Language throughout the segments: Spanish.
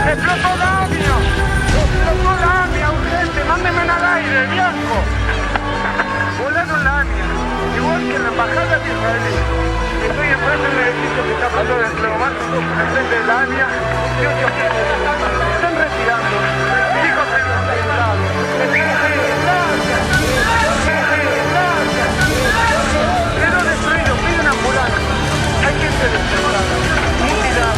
¡Explotó la AMIA! ¡Explotó la AMIA! ¡Urgente! ¡Mándenme al aire, Bianco! Volaron la AMIA, igual que la embajada de Israel. Estoy enfrente de un edificio que está pasando del diplomático, al frente de la AMIA. Están retirando. Mi hijo se ha intentado. Quedó destruido, pide una ambulancia. Hay gente destrozada, mutilada.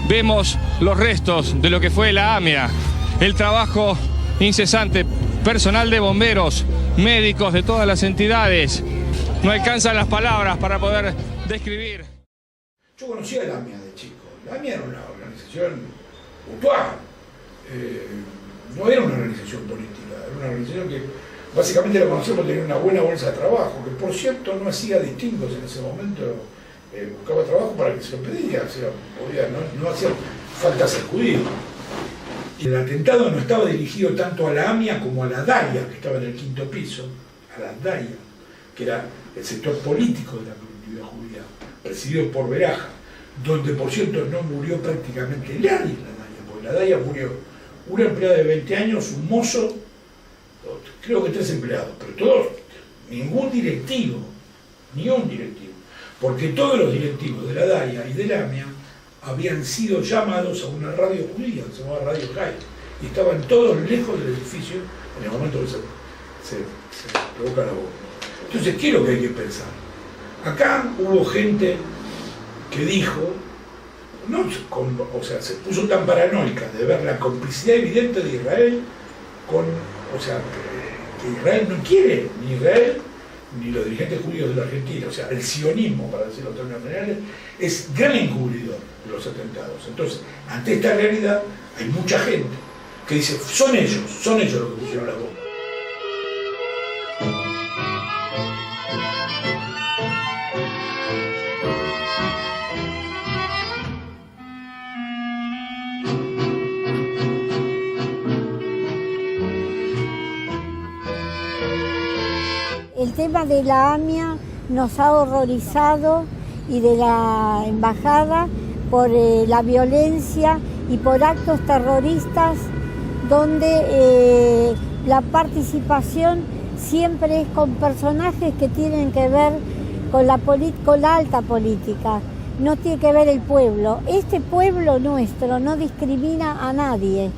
Vemos los restos de lo que fue la AMIA, el trabajo incesante, personal de bomberos, médicos de todas las entidades. No alcanzan las palabras para poder describir. Yo conocía a la AMIA de chico. La AMIA era una organización mutual, no era una organización política, era una organización que básicamente la conocía por tener una buena bolsa de trabajo, que por cierto no hacía distingos en ese momento. Buscaba trabajo para que se lo pedía, no hacía falta sacudir. El atentado no estaba dirigido tanto a la AMIA como a la DAIA, que estaba en el quinto piso, a la DAIA, que era el sector político de la colectividad judía, presidido por Beraja, donde por cierto no murió prácticamente nadie en la DAIA, porque la DAIA murió una empleada de 20 años, un mozo, creo que 3 empleados, pero todos, ningún directivo, ni un directivo. Porque todos los directivos de la DAIA y de la AMIA habían sido llamados a una radio judía, que se llamaba Radio Jai, y estaban todos lejos del edificio en el momento que se provoca la bomba. Entonces, ¿qué es lo que hay que pensar? Acá hubo gente que dijo, se puso tan paranoica de ver la complicidad evidente de Israel que Israel no quiere, ni Israel, ni los dirigentes judíos de la Argentina, o sea, el sionismo, para decirlo en términos generales, es gran encubridor de los atentados. Entonces, ante esta realidad, hay mucha gente que dice, son ellos los que pusieron la bomba. El tema de la AMIA nos ha horrorizado y de la embajada por la violencia y por actos terroristas donde la participación siempre es con personajes que tienen que ver con la alta política. No tiene que ver el pueblo. Este pueblo nuestro no discrimina a nadie.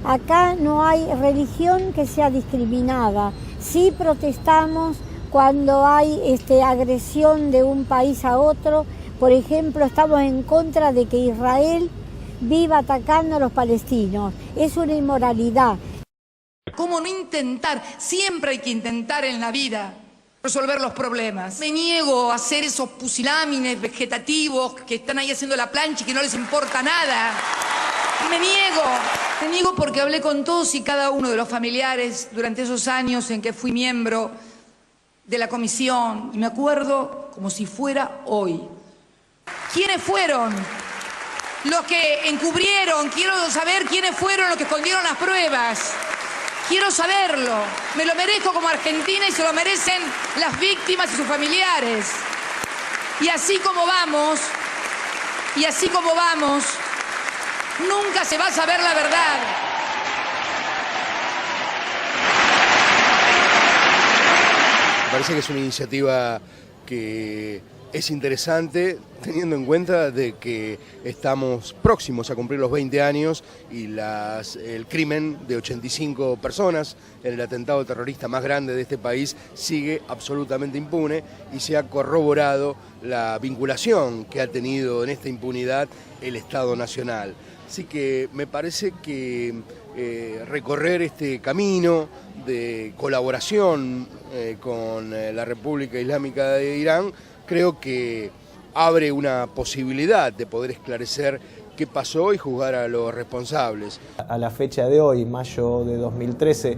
Acá no hay religión que sea discriminada. Sí protestamos cuando hay agresión de un país a otro. Por ejemplo, estamos en contra de que Israel viva atacando a los palestinos. Es una inmoralidad. ¿Cómo no intentar? Siempre hay que intentar en la vida resolver los problemas. Me niego a ser esos pusilámines vegetativos que están ahí haciendo la plancha y que no les importa nada. Me niego porque hablé con todos y cada uno de los familiares durante esos años en que fui miembro de la comisión y me acuerdo como si fuera hoy. ¿Quiénes fueron los que encubrieron? Quiero saber quiénes fueron los que escondieron las pruebas. Quiero saberlo. Me lo merezco como argentina y se lo merecen las víctimas y sus familiares. Y así como vamos, nunca se va a saber la verdad. Me parece que es una iniciativa que Es interesante teniendo en cuenta de que estamos próximos a cumplir los 20 años y el crimen de 85 personas en el atentado terrorista más grande de este país sigue absolutamente impune y se ha corroborado la vinculación que ha tenido en esta impunidad el Estado Nacional. Así que me parece que recorrer este camino de colaboración con la República Islámica de Irán creo que abre una posibilidad de poder esclarecer qué pasó y juzgar a los responsables. A la fecha de hoy, mayo de 2013,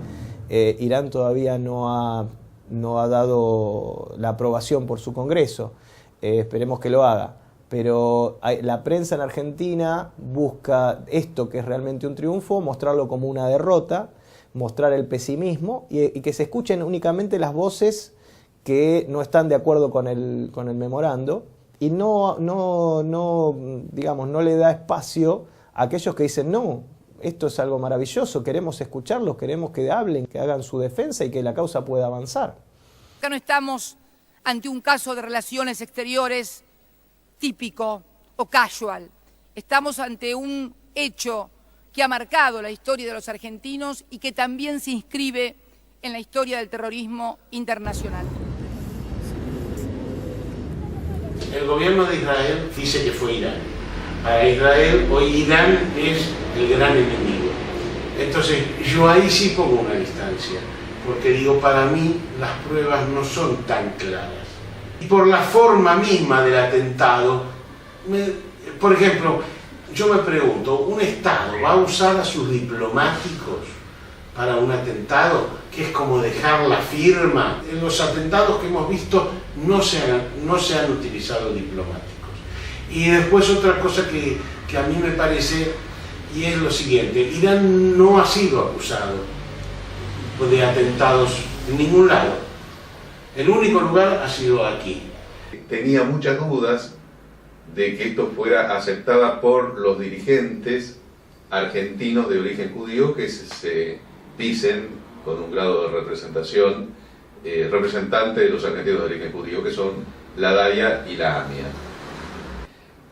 Irán todavía no ha dado la aprobación por su Congreso. Esperemos que lo haga. Pero la prensa en Argentina busca esto, que es realmente un triunfo, mostrarlo como una derrota, mostrar el pesimismo y que se escuchen únicamente las voces que no están de acuerdo con el memorando y no le da espacio a aquellos que dicen no, esto es algo maravilloso, queremos escucharlos, queremos que hablen, que hagan su defensa y que la causa pueda avanzar. Acá no estamos ante un caso de relaciones exteriores típico o casual. Estamos ante un hecho que ha marcado la historia de los argentinos y que también se inscribe en la historia del terrorismo internacional. El gobierno de Israel dice que fue Irán. Para Israel, hoy Irán es el gran enemigo. Entonces, yo ahí sí pongo una distancia, porque digo, para mí las pruebas no son tan claras. Y por la forma misma del atentado, por ejemplo, yo me pregunto, ¿un Estado va a usar a sus diplomáticos para un atentado? Que es como dejar la firma. En los atentados que hemos visto no se han utilizado diplomáticos. Y después otra cosa que a mí me parece, y es lo siguiente, Irán no ha sido acusado de atentados en ningún lado. El único lugar ha sido aquí. Tenía muchas dudas de que esto fuera aceptada por los dirigentes argentinos de origen judío que se dicen con un grado de representación representante de los argentinos de origen judío, que son la DAIA y la AMIA.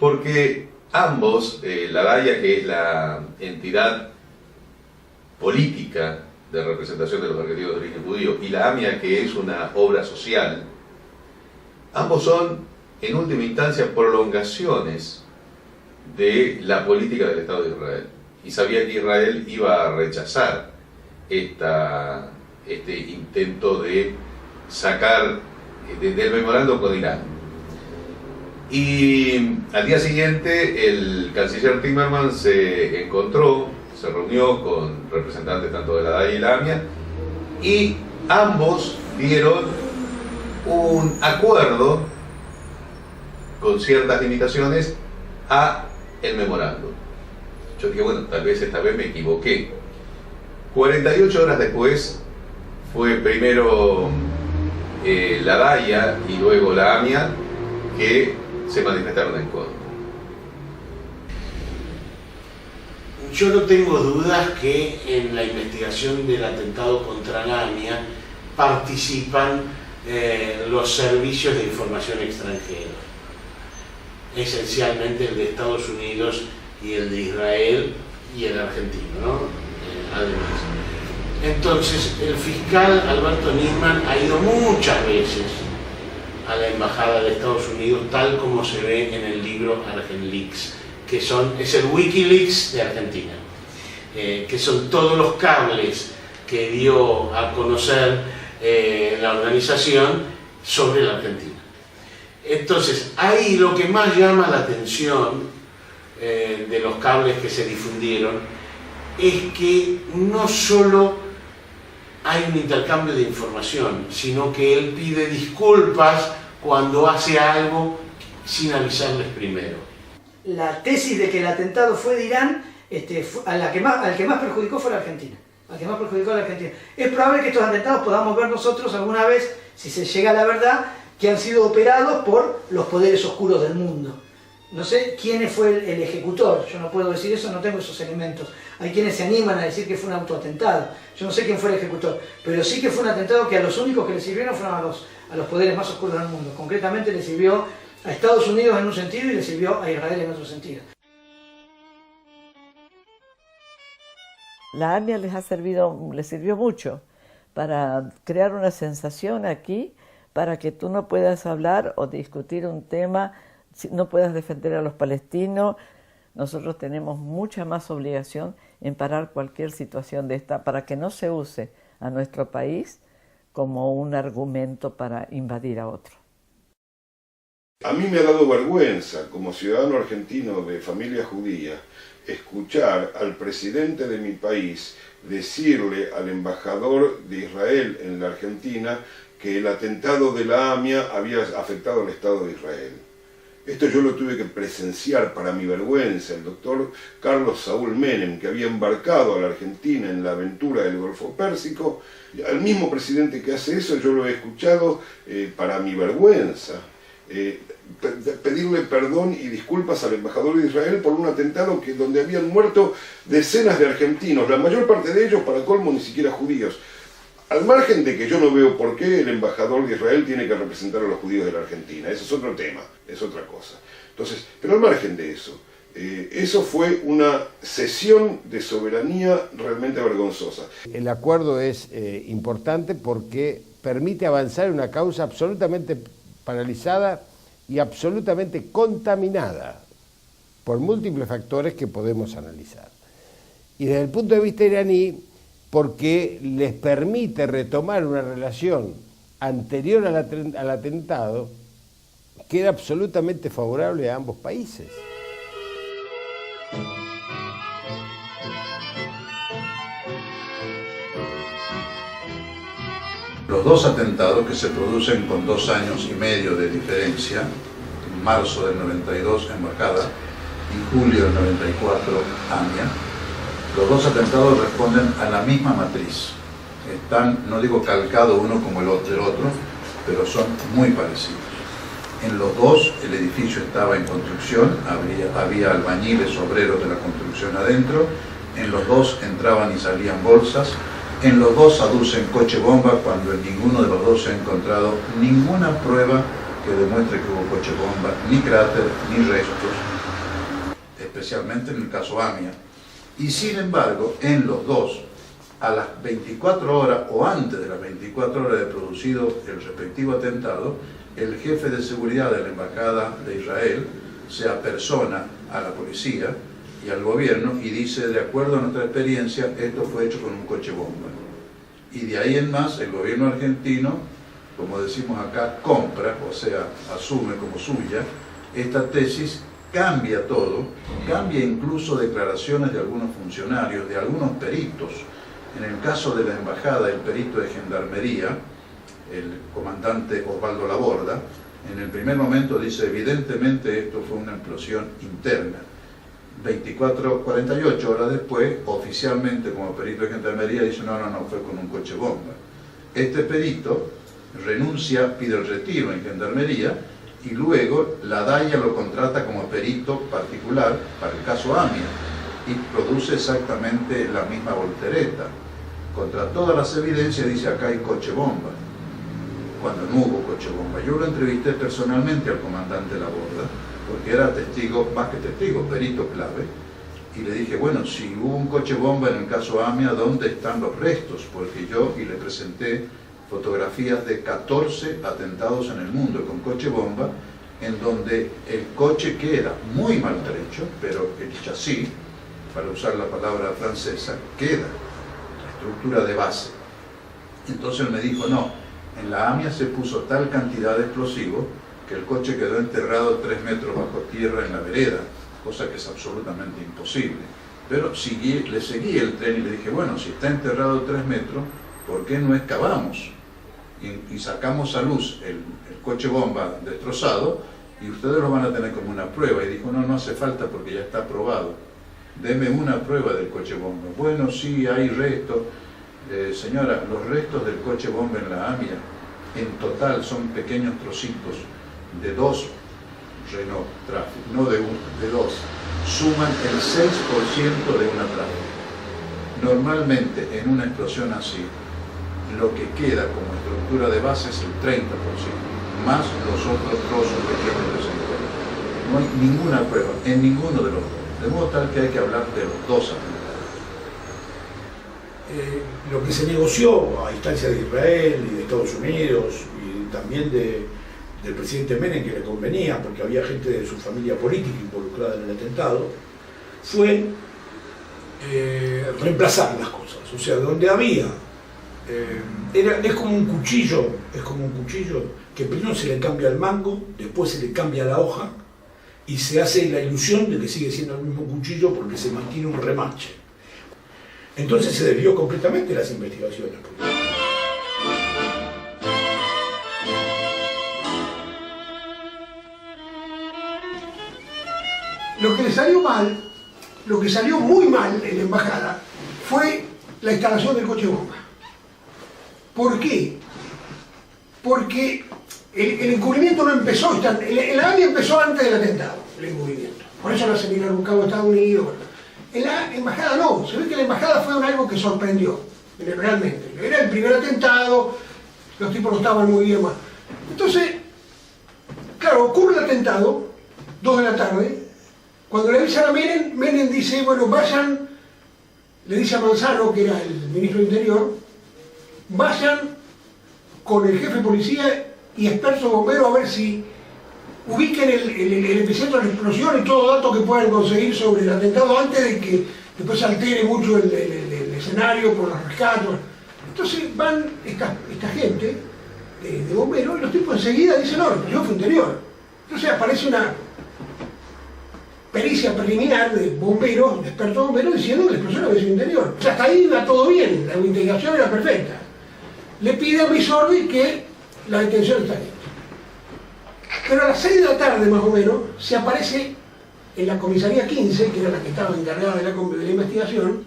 Porque ambos, la DAIA, que es la entidad política de representación de los argentinos de origen judío, y la AMIA, que es una obra social, ambos son, en última instancia, prolongaciones de la política del Estado de Israel. Y sabía que Israel iba a rechazar este intento de sacar del memorando con Irán. Y al día siguiente el canciller Timmermans se reunió con representantes tanto de la DAIA y la AMIA, y ambos dieron un acuerdo con ciertas limitaciones a el memorando. Yo dije, bueno, tal vez esta vez me equivoqué. 48 horas después fue primero la DAIA y luego la AMIA que se manifestaron en contra. Yo no tengo dudas que en la investigación del atentado contra la AMIA participan los servicios de información extranjeros, esencialmente el de Estados Unidos y el de Israel y el argentino, ¿no? Además. Entonces, el fiscal Alberto Nisman ha ido muchas veces a la Embajada de Estados Unidos, tal como se ve en el libro ArgenLeaks, que es el Wikileaks de Argentina, que son todos los cables que dio a conocer la organización sobre la Argentina. Entonces, ahí lo que más llama la atención de los cables que se difundieron es que no solo hay un intercambio de información, sino que él pide disculpas cuando hace algo sin avisarles primero. La tesis de que el atentado fue de Irán, al que más perjudicó fue la Argentina. Al que más perjudicó a la Argentina. Es probable que estos atentados podamos ver nosotros alguna vez, si se llega a la verdad, que han sido operados por los poderes oscuros del mundo. No sé quién fue el ejecutor, yo no puedo decir eso, no tengo esos elementos. Hay quienes se animan a decir que fue un autoatentado. Yo no sé quién fue el ejecutor, pero sí que fue un atentado que a los únicos que le sirvieron fueron a los poderes más oscuros del mundo. Concretamente le sirvió a Estados Unidos en un sentido y le sirvió a Israel en otro sentido. La AMIA les sirvió mucho para crear una sensación aquí, para que tú no puedas hablar o discutir un tema, no puedas defender a los palestinos. Nosotros tenemos mucha más obligación en parar cualquier situación de esta para que no se use a nuestro país como un argumento para invadir a otro. A mí me ha dado vergüenza, como ciudadano argentino de familia judía, escuchar al presidente de mi país decirle al embajador de Israel en la Argentina que el atentado de la AMIA había afectado al Estado de Israel. Esto yo lo tuve que presenciar para mi vergüenza. El doctor Carlos Saúl Menem, que había embarcado a la Argentina en la aventura del Golfo Pérsico, al mismo presidente que hace eso yo lo he escuchado para mi vergüenza. Pedirle perdón y disculpas al embajador de Israel por un atentado donde habían muerto decenas de argentinos, la mayor parte de ellos, para colmo, ni siquiera judíos. Al margen de que yo no veo por qué el embajador de Israel tiene que representar a los judíos de la Argentina, eso es otro tema, es otra cosa. Entonces, pero al margen de eso, eso fue una cesión de soberanía realmente vergonzosa. El acuerdo es importante porque permite avanzar en una causa absolutamente paralizada y absolutamente contaminada por múltiples factores que podemos analizar. Y desde el punto de vista iraní, porque les permite retomar una relación anterior al atentado que era absolutamente favorable a ambos países. Los dos atentados que se producen con 2 años y medio de diferencia, en marzo del 92 Embajada y julio del 94 AMIA, los dos atentados responden a la misma matriz. Están, no digo calcados uno como el otro, pero son muy parecidos. En los dos el edificio estaba en construcción, había albañiles, obreros de la construcción adentro, en los dos entraban y salían bolsas, en los dos aducen coche bomba cuando en ninguno de los dos se ha encontrado ninguna prueba que demuestre que hubo coche bomba, ni cráter, ni restos, especialmente en el caso AMIA. Y sin embargo, en los dos, a las 24 horas o antes de las 24 horas de producido el respectivo atentado, el jefe de seguridad de la Embajada de Israel se apersona a la policía y al gobierno y dice, de acuerdo a nuestra experiencia, esto fue hecho con un coche bomba. Y de ahí en más, el gobierno argentino, como decimos acá, compra, o sea, asume como suya, esta tesis, cambia todo, cambia incluso declaraciones de algunos funcionarios, de algunos peritos. En el caso de la embajada, el perito de gendarmería, el comandante Osvaldo Laborda, en el primer momento dice, evidentemente esto fue una explosión interna. 48 horas después, oficialmente como perito de gendarmería, dice, no, fue con un coche bomba. Este perito renuncia, pide el retiro en gendarmería, y luego la DAIA lo contrata como perito particular para el caso AMIA y produce exactamente la misma voltereta. Contra todas las evidencias dice acá hay coche bomba, cuando no hubo coche bomba. Yo lo entrevisté personalmente al comandante Laborda, porque era testigo, más que testigo, perito clave, y le dije, bueno, si hubo un coche bomba en el caso AMIA, ¿dónde están los restos? Porque yo, y le presenté fotografías de 14 atentados en el mundo con coche bomba, en donde el coche queda muy maltrecho, pero el chasis, para usar la palabra francesa, queda, la estructura de base. Entonces él me dijo, no, en la AMIA se puso tal cantidad de explosivos que el coche quedó enterrado 3 metros bajo tierra en la vereda, cosa que es absolutamente imposible. Pero le seguí el tren y le dije, bueno, si está enterrado 3 metros, ¿por qué no excavamos? Y sacamos a luz el coche bomba destrozado y ustedes lo van a tener como una prueba. Y dijo, no hace falta porque ya está probado. Deme una prueba del coche bomba. Bueno, sí, hay restos. Señora, los restos del coche bomba en la AMIA, en total son pequeños trocitos de 2 Renault Traffic, no de uno, de 2. Suman el 6% de una Traffic. Normalmente en una explosión así, lo que queda como estructura de base es el 30%, más los otros trozos que tienen los No hay ninguna prueba en ninguno de los dos. De modo tal que hay que hablar de los dos atentados. Lo que se negoció a instancia de Israel y de Estados Unidos y también del presidente Menem, que le convenía porque había gente de su familia política involucrada en el atentado, fue reemplazar las cosas. O sea, donde había es como un cuchillo que primero se le cambia el mango, después se le cambia la hoja y se hace la ilusión de que sigue siendo el mismo cuchillo porque se mantiene un remache. Entonces se desvió completamente las investigaciones. Lo que le salió mal, lo que salió muy mal en la embajada, fue la instalación del coche bomba. ¿Por qué? Porque el encubrimiento no empezó, la AMIA empezó antes del atentado, el encubrimiento. Por eso la seminaron Cabo de Estados Unidos. En la embajada no, se ve que la embajada fue algo que sorprendió, realmente. Era el primer atentado, los tipos no estaban muy bien. Entonces, claro, ocurre el atentado, 2 de la tarde, cuando le avisan a Menem, Menem dice, bueno, vayan, le dice a Manzano, que era el ministro del Interior, vayan con el jefe de policía y expertos bomberos a ver si ubiquen el epicentro de la explosión y todo dato que puedan conseguir sobre el atentado antes de que después altere mucho el escenario por los rescates. Entonces van esta gente de bomberos y los tipos enseguida dicen, no, la explosión fue interior. Entonces aparece una pericia preliminar de bomberos, de expertos bomberos, diciendo que la explosión había sido interior. O sea, hasta ahí iba todo bien, la investigación era perfecta. Le pide a Misordi que la detención está bien. Pero a las 6 de la tarde, más o menos, se aparece en la comisaría 15, que era la que estaba encargada de la investigación,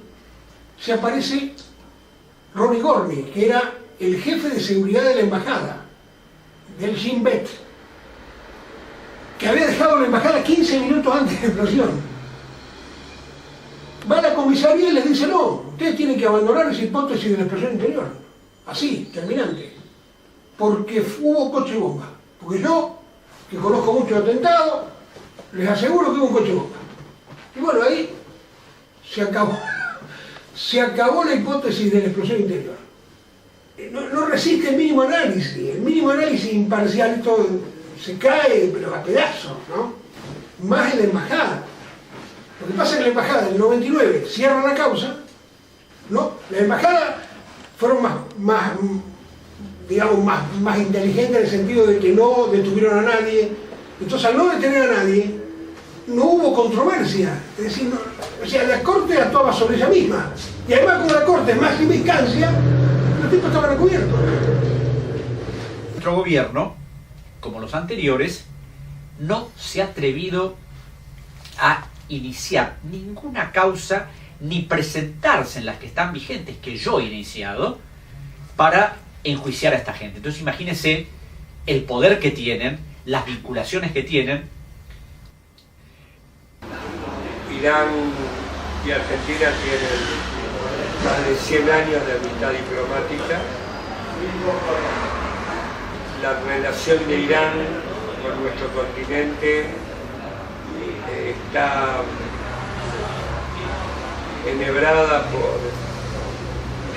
se aparece Ronnie Gorny, que era el jefe de seguridad de la embajada, del Shin Bet, que había dejado la embajada 15 minutos antes de la explosión. Va a la comisaría y les dice, no, ustedes tienen que abandonar esa hipótesis de la explosión interior. Así, terminante. Porque hubo coche bomba. Porque yo, que conozco muchos atentados, les aseguro que hubo un coche bomba. Y bueno, ahí se acabó. Se acabó la hipótesis de la explosión interior. No resiste el mínimo análisis. El mínimo análisis imparcial, esto se cae, pero a pedazos, ¿no? Más en la embajada. Lo que pasa es que la embajada en el 99 cierra la causa, ¿no? La embajada fueron más inteligentes en el sentido de que no detuvieron a nadie. Entonces, al no detener a nadie, no hubo controversia. Es decir, o sea, la Corte actuaba sobre ella misma. Y además, como la Corte es más instancia, los tipos estaban cubiertos. Nuestro gobierno, como los anteriores, no se ha atrevido a iniciar ninguna causa ni presentarse en las que están vigentes, que yo he iniciado, para enjuiciar a esta gente. Entonces imagínense el poder que tienen, las vinculaciones que tienen. Irán y Argentina tienen más de 100 años de amistad diplomática. La relación de Irán con nuestro continente está enhebrada por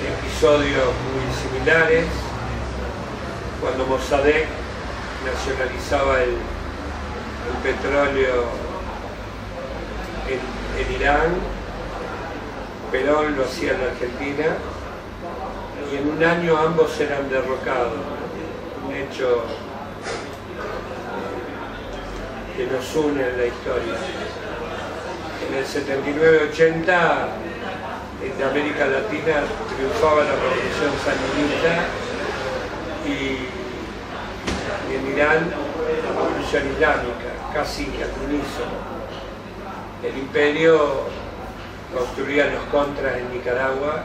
episodios muy similares. Cuando Mossadegh nacionalizaba el petróleo en Irán, Perón lo hacía en Argentina, y en un año ambos eran derrocados. Un hecho que nos une en la historia. En el 79-80, en América Latina triunfaba la revolución sandinista y en Irán la revolución islámica, casi al unísono. El imperio construía los contras en Nicaragua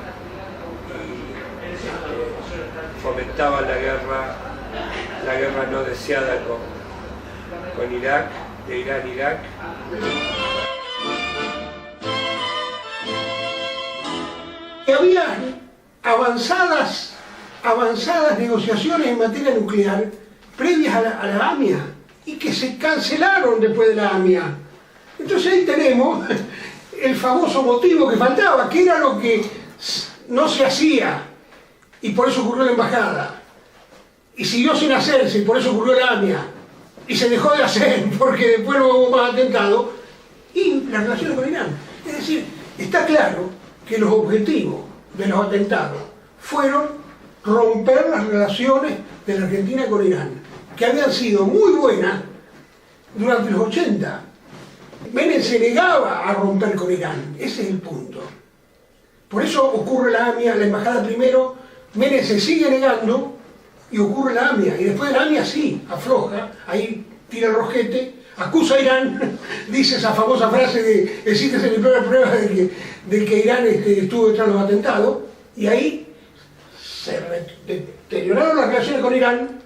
y fomentaba la guerra no deseada con Irak, de Irán-Irak. Había avanzadas negociaciones en materia nuclear previas a la AMIA y que se cancelaron después de la AMIA. Entonces ahí tenemos el famoso motivo que faltaba, que era lo que no se hacía, y por eso ocurrió la embajada. Y siguió sin hacerse, y por eso ocurrió la AMIA. Y se dejó de hacer, porque después no hubo más atentados, y las relaciones con Irán. Es decir, está claro que los objetivos de los atentados fueron romper las relaciones de la Argentina con Irán, que habían sido muy buenas durante los 80. Menem se negaba a romper con Irán, ese es el punto. Por eso ocurre la AMIA, la embajada primero, Menem se sigue negando y ocurre la AMIA. Y después de la AMIA sí, afloja, ahí tira el rosquete, acusa a Irán, dice esa famosa frase de existe mi primera prueba de que Irán estuvo detrás de los atentados, y ahí se deterioraron las relaciones con Irán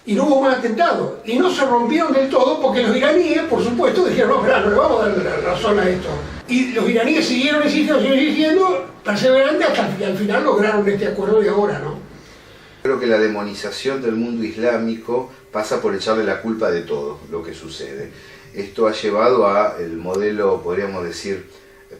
y no hubo más atentados. Y no se rompieron del todo porque los iraníes, por supuesto, dijeron, no, espera, no le vamos a dar la razón a esto. Y los iraníes siguieron insistiendo, perseverante, hasta que al final lograron este acuerdo de ahora, ¿no? Creo que la demonización del mundo islámico pasa por echarle la culpa de todo lo que sucede. Esto ha llevado a el modelo, podríamos decir,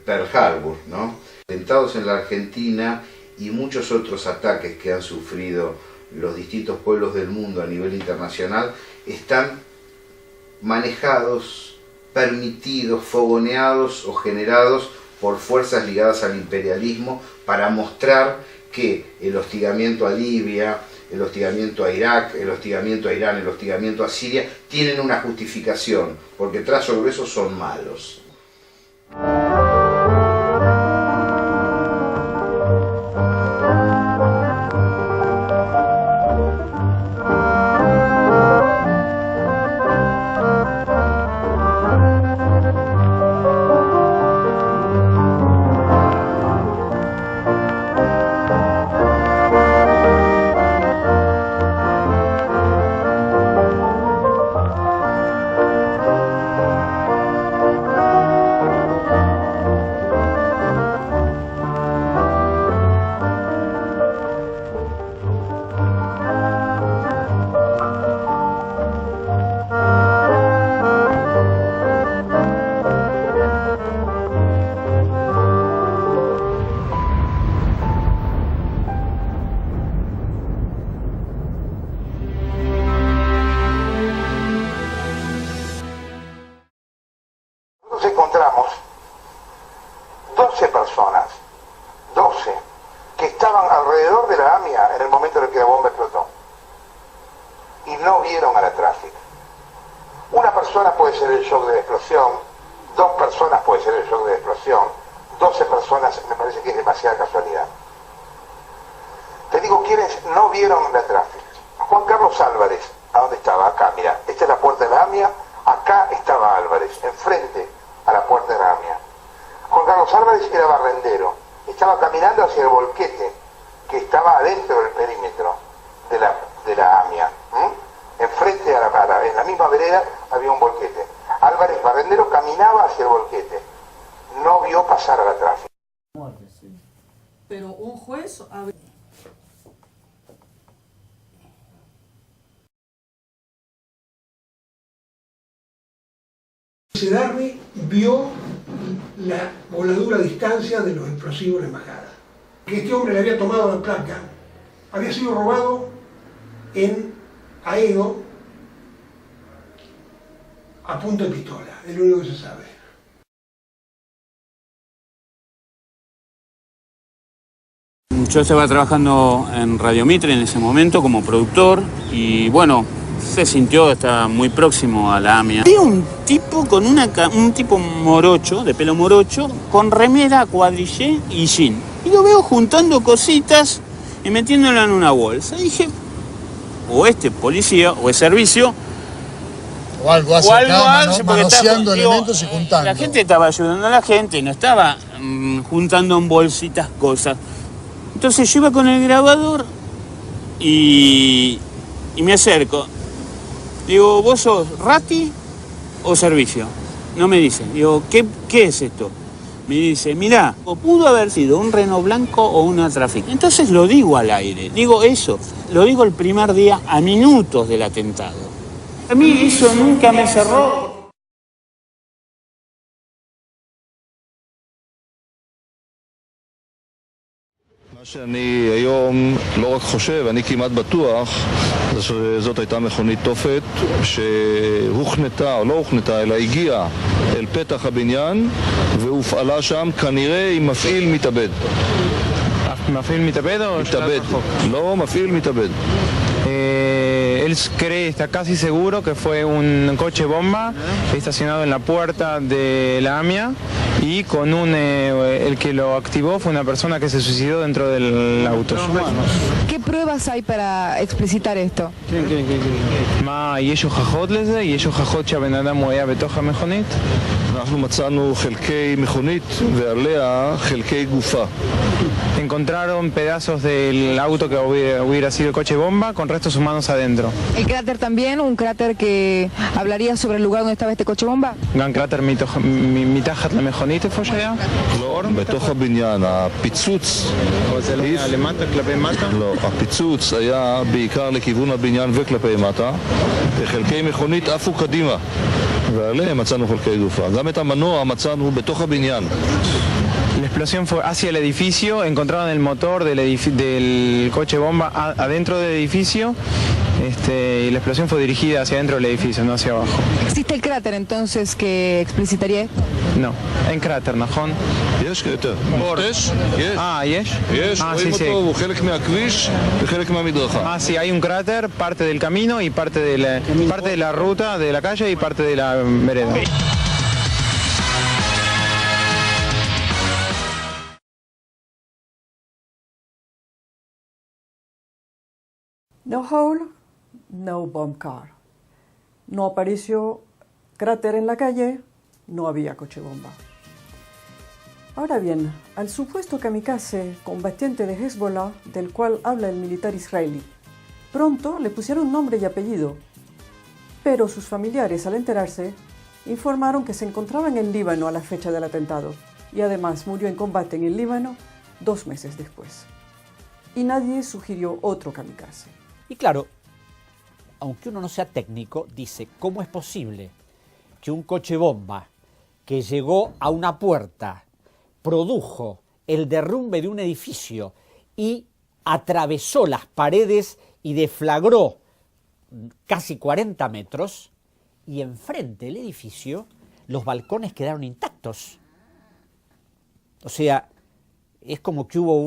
Pearl Harbor, ¿no? Atentados en la Argentina y muchos otros ataques que han sufrido los distintos pueblos del mundo a nivel internacional están manejados, permitidos, fogoneados o generados por fuerzas ligadas al imperialismo para mostrar que el hostigamiento a Libia, el hostigamiento a Irak, el hostigamiento a Irán, el hostigamiento a Siria tienen una justificación, porque trazo grueso son malos. Encontramos 12 personas, 12, que estaban alrededor de la AMIA en el momento en el que la bomba explotó y no vieron a la tráfico. Una persona puede ser el shock de la explosión, 2 personas puede ser el shock de la explosión, 12 personas me parece que es demasiada casualidad. Te digo quiénes no vieron la tráfico. Juan Carlos Álvarez, ¿a dónde estaba? Acá, mira, esta es la puerta de la AMIA, acá estaba Álvarez, enfrente a la puerta de la AMIA. Juan Carlos Álvarez era barrendero, estaba caminando hacia el volquete que estaba adentro del perímetro de la AMIA. Enfrente en la misma vereda había un volquete. Álvarez, barrendero, caminaba hacia el volquete, no vio pasar a la tráfico. Pero un juez... Sedarni vio la voladura a distancia de los explosivos en la embajada. Que este hombre le había tomado la placa, había sido robado en Aedo a punta de pistola, es lo único que se sabe. Yo estaba trabajando en Radio Mitre en ese momento como productor y bueno, se sintió, estaba muy próximo a la AMIA. Había un tipo con un tipo morocho, de pelo morocho, con remera, cuadrillé y jean. Y lo veo juntando cositas y metiéndola en una bolsa. Y dije, o este policía o es servicio. O algo hace manoseando elementos y juntando. La gente estaba ayudando a la gente, no estaba juntando en bolsitas cosas. Entonces yo iba con el grabador y me acerco. Digo, ¿vos sos Ratti o servicio? No me dice. Digo, ¿qué es esto? Me dice, mirá, pudo haber sido un Renault blanco o una Trafic. Entonces lo digo al aire, digo eso. Lo digo el primer día a minutos del atentado. A mí eso nunca me cerró. מה שאני היום לא רק חושב, אני כמעט בטוח שזאת הייתה מכונית תופת שהוכנתה או לא הוכנתה אלא הגיעה אל פתח הבניין והופעלה שם כנראה עם מפעיל מתאבד. ¿Mafil Mitapedo o מתאבד, לא, מפעיל מתאבד. Él cree, está casi seguro que fue un coche bomba estacionado en la puerta de la AMIA y con el que lo activó fue una persona que se suicidó dentro del auto. ¿Qué pruebas hay para explicitar esto? מה, יש הוכחות לזה? יש הוכחות שהבן אדם הוא היה בתוך המכונית? אנחנו מצאנו חלקי מכונית ועליה חלקי גופה. Encontraron pedazos del auto que hubiera sido el coche bomba con restos humanos adentro. ¿El cráter también? ¿Un cráter que hablaría sobre el lugar donde estaba este coche bomba? גם קראטר מתחת למכונית איפה שהיה? לא, בתוך הבניין. הפיצוץ... זה לא היה למטה, כלפי מטה? לא, הפיצוץ היה בעיקר לכיוון הבניין וכלפי מטה, וחלקי מכונית עפו קדימה, ועליהם מצאנו חלקי גופה. גם את המנוע מצאנו בתוך הבניין. La explosión fue hacia el edificio, encontraron el motor del coche bomba adentro del edificio y la explosión fue dirigida hacia adentro del edificio, no hacia abajo. ¿Existe el cráter entonces que explicitaría esto? No, en cráter, נכון? יש קטע. יש? יש? יש, רואים אותו, הוא חלק מהכביש וחלק מהמדרכה. Sí, hay un cráter, parte del camino y parte de la ruta de la calle y parte de la vereda. No hole, no bomb car. No apareció cráter en la calle, no había coche bomba. Ahora bien, al supuesto kamikaze combatiente de Hezbollah, del cual habla el militar israelí, pronto le pusieron nombre y apellido, pero sus familiares, al enterarse, informaron que se encontraba en el Líbano a la fecha del atentado y además murió en combate en el Líbano 2 meses después. Y nadie sugirió otro kamikaze. Y claro, aunque uno no sea técnico, dice, ¿cómo es posible que un coche bomba que llegó a una puerta, produjo el derrumbe de un edificio y atravesó las paredes y deflagró casi 40 metros, y enfrente del edificio los balcones quedaron intactos? O sea, es como que hubo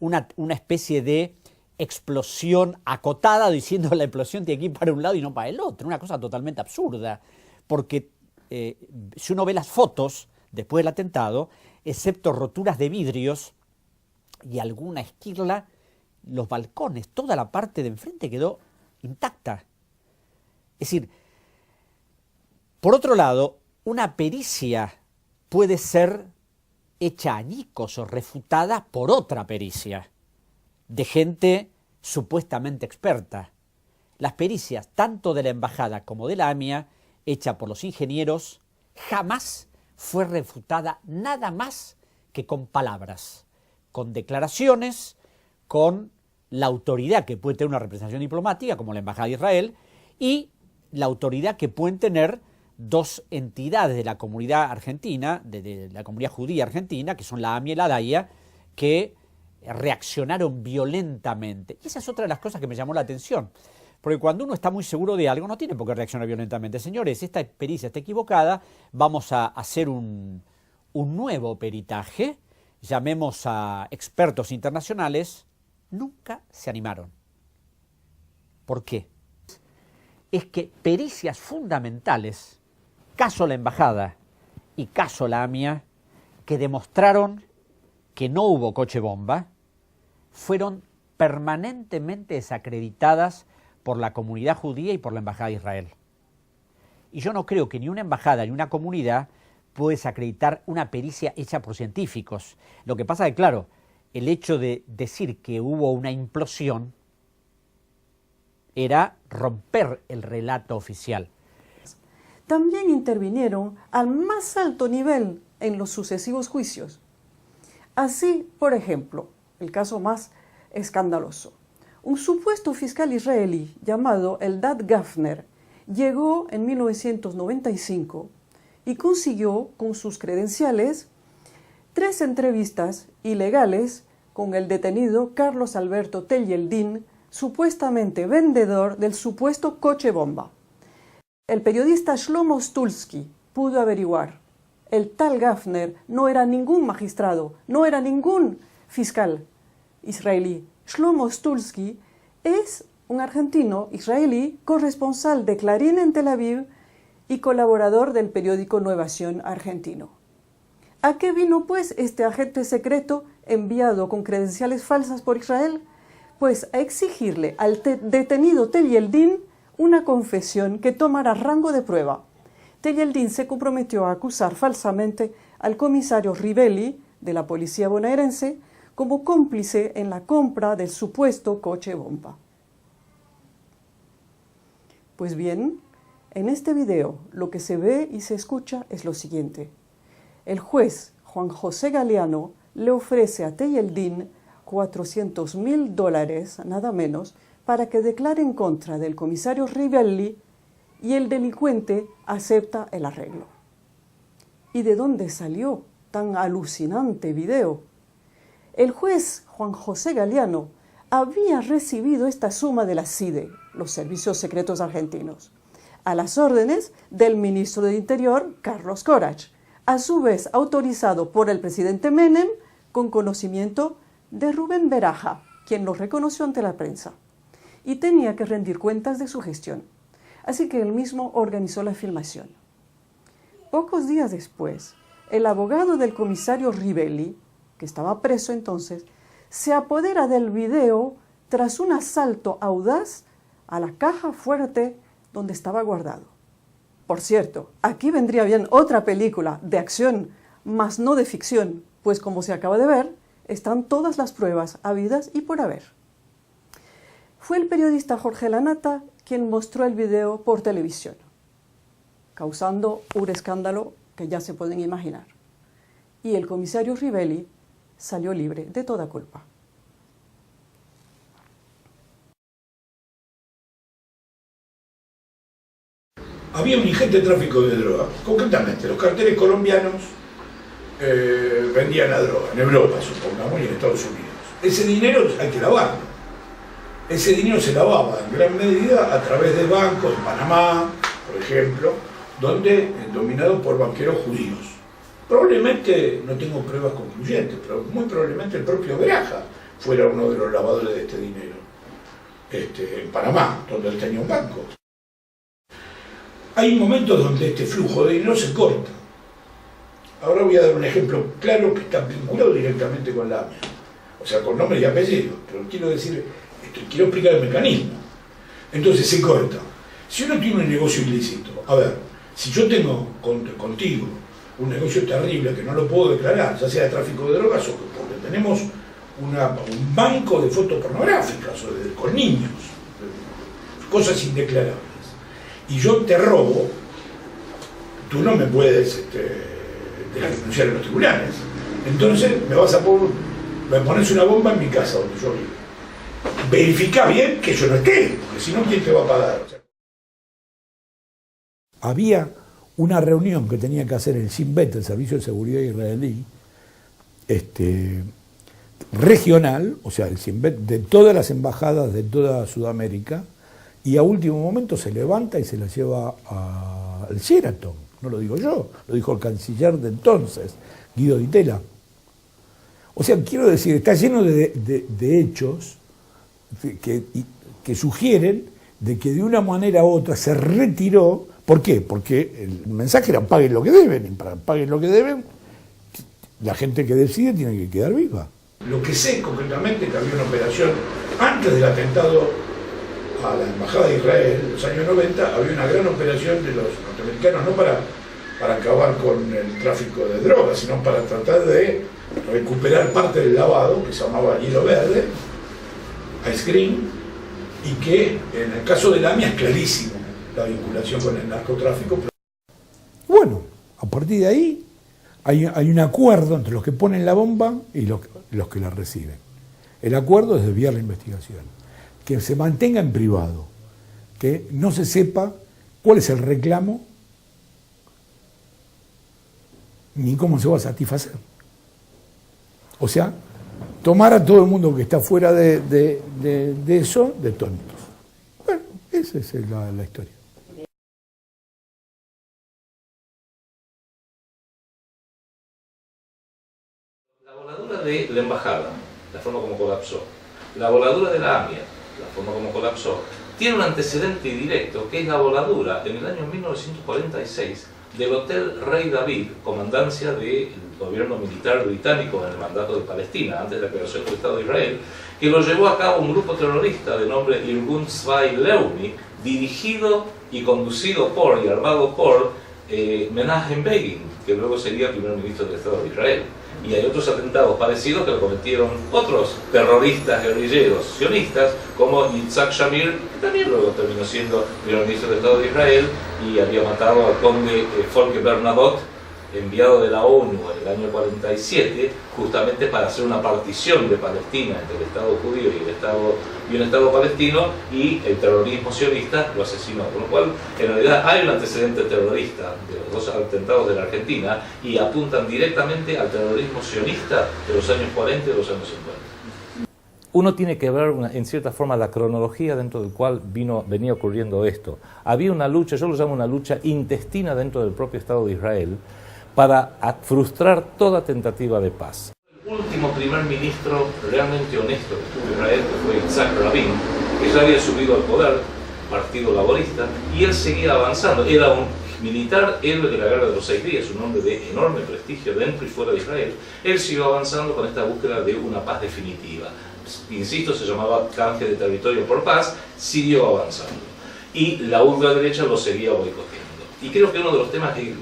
una especie de explosión acotada, diciendo la explosión tiene que ir para un lado y no para el otro. Una cosa totalmente absurda, porque si uno ve las fotos después del atentado, excepto roturas de vidrios y alguna esquirla, los balcones, toda la parte de enfrente quedó intacta. Es decir, por otro lado, una pericia puede ser hecha añicos o refutada por otra pericia de gente supuestamente experta. Las pericias, tanto de la embajada como de la AMIA, hecha por los ingenieros, jamás fue refutada nada más que con palabras, con declaraciones, con la autoridad que puede tener una representación diplomática, como la Embajada de Israel, y la autoridad que pueden tener dos entidades de la comunidad argentina, de la comunidad judía argentina, que son la AMIA y la DAIA, que reaccionaron violentamente. Y esa es otra de las cosas que me llamó la atención, porque cuando uno está muy seguro de algo no tiene por qué reaccionar violentamente. Señores, esta pericia está equivocada, vamos a hacer un nuevo peritaje, llamemos a expertos internacionales. Nunca se animaron. ¿Por qué? Es que pericias fundamentales, caso la embajada y caso la AMIA, que demostraron que no hubo coche bomba, fueron permanentemente desacreditadas por la comunidad judía y por la Embajada de Israel. Y yo no creo que ni una embajada ni una comunidad pueda desacreditar una pericia hecha por científicos. Lo que pasa es que, claro, el hecho de decir que hubo una implosión era romper el relato oficial. También intervinieron al más alto nivel en los sucesivos juicios. Así, por ejemplo, el caso más escandaloso. Un supuesto fiscal israelí llamado Eldad Gafner llegó en 1995 y consiguió con sus credenciales 3 entrevistas ilegales con el detenido Carlos Alberto Telleldín, supuestamente vendedor del supuesto coche bomba. El periodista Shlomo Stulsky pudo averiguar: el tal Gafner no era ningún magistrado, no era ningún fiscal israelí. Shlomo Stulsky es un argentino israelí, corresponsal de Clarín en Tel Aviv y colaborador del periódico Nuevación argentino. ¿A qué vino pues este agente secreto enviado con credenciales falsas por Israel? Pues a exigirle al detenido Telleldín una confesión que tomara rango de prueba. Telleldín se comprometió a acusar falsamente al comisario Rivelli de la policía bonaerense como cómplice en la compra del supuesto coche bomba. Pues bien, en este video lo que se ve y se escucha es lo siguiente. El juez Juan José Galeano le ofrece a Telleldín $400.000, nada menos, para que declare en contra del comisario Rivelli, y el delincuente acepta el arreglo. ¿Y de dónde salió tan alucinante video? El juez Juan José Galeano había recibido esta suma de la CIDE, los Servicios Secretos Argentinos, a las órdenes del ministro de Interior, Carlos Corach, a su vez autorizado por el presidente Menem, con conocimiento de Rubén Beraja, quien lo reconoció ante la prensa, y tenía que rendir cuentas de su gestión. Así que él mismo organizó la filmación. Pocos días después, el abogado del comisario Rivelli, que estaba preso entonces, se apodera del video tras un asalto audaz a la caja fuerte donde estaba guardado. Por cierto, aquí vendría bien otra película de acción, mas no de ficción, pues como se acaba de ver, están todas las pruebas habidas y por haber. Fue el periodista Jorge Lanata quien mostró el video por televisión, causando un escándalo que ya se pueden imaginar. Y el comisario Rivelli salió libre de toda culpa. Había un ingente tráfico de droga, concretamente los carteles colombianos vendían la droga, en Europa supongamos y en Estados Unidos. Ese dinero hay que lavarlo. Ese dinero se lavaba en gran medida a través de bancos, en Panamá, por ejemplo, dominados por banqueros judíos. Probablemente, no tengo pruebas concluyentes, pero muy probablemente el propio Beraja fuera uno de los lavadores de este dinero, en Panamá, donde él tenía un banco. Hay momentos donde este flujo de dinero se corta. Ahora voy a dar un ejemplo claro que está vinculado directamente con la AMIA, o sea, con nombre y apellido, pero quiero explicar el mecanismo. Entonces se corta. Si uno tiene un negocio ilícito, a ver, si yo tengo contigo un negocio terrible que no lo puedo declarar, ya sea de tráfico de drogas o porque tenemos un banco de fotos pornográficas o con niños, cosas indeclarables, y yo te robo, tú no me puedes denunciar en los tribunales. Entonces me pones una bomba en mi casa donde yo vivo. Verifica bien que yo no esté, porque si no, ¿quién te va a pagar? Había una reunión que tenía que hacer el Shin Bet, el Servicio de Seguridad israelí, regional, o sea, el Shin Bet de todas las embajadas de toda Sudamérica, y a último momento se levanta y se la lleva al Sheraton. No lo digo yo, lo dijo el canciller de entonces, Guido Di Tella. O sea, quiero decir, está lleno de hechos que sugieren de que de una manera u otra se retiró. ¿Por qué? Porque el mensaje era paguen lo que deben, y para paguen lo que deben, la gente que decide tiene que quedar viva. Lo que sé concretamente es que había una operación antes del atentado a la Embajada de Israel en los años 90, había una gran operación de los norteamericanos, no para acabar con el tráfico de drogas, sino para tratar de recuperar parte del lavado, que se llamaba hielo verde, ice cream, y que en el caso de la AMIA es clarísimo la vinculación con el narcotráfico. Bueno, a partir de ahí hay un acuerdo entre los que ponen la bomba y los que la reciben. El acuerdo es desviar la investigación, que se mantenga en privado, que no se sepa cuál es el reclamo ni cómo se va a satisfacer. O sea, tomar a todo el mundo que está fuera de eso de tontos. Bueno, esa es la historia. La voladura de la embajada, la forma como colapsó, la voladura de la AMIA, la forma como colapsó, tiene un antecedente directo que es la voladura en el año 1946 del Hotel Rey David, comandancia del gobierno militar británico en el mandato de Palestina, antes de la creación del Estado de Israel, que lo llevó a cabo un grupo terrorista de nombre Irgun Tzvai Leumi, dirigido y conducido por y armado por Menachem Begin, que luego sería el primer ministro del Estado de Israel. Y hay otros atentados parecidos que lo cometieron otros terroristas guerrilleros sionistas, como Yitzhak Shamir, que también luego terminó siendo primer ministro del Estado de Israel y había matado al conde Folke Bernadotte, enviado de la ONU en el año 47, justamente para hacer una partición de Palestina entre el Estado judío y un Estado palestino, y el terrorismo sionista lo asesinó. Con lo cual, en realidad hay un antecedente terrorista de los dos atentados de la Argentina y apuntan directamente al terrorismo sionista de los años 40 y de los años 50. Uno tiene que ver, en cierta forma, la cronología dentro del cual venía ocurriendo esto. Había una lucha, yo lo llamo una lucha intestina dentro del propio Estado de Israel, para frustrar toda tentativa de paz. El último primer ministro realmente honesto que tuvo Israel, que fue Yitzhak Rabin, que ya había subido al poder, Partido Laborista, y él seguía avanzando. Era un militar héroe de la Guerra de los 6 días, un hombre de enorme prestigio dentro y fuera de Israel. Él siguió avanzando con esta búsqueda de una paz definitiva. Insisto, se llamaba canje de territorio por paz, siguió avanzando. Y la ultraderecha lo seguía boicoteando. Y creo que uno de los temas que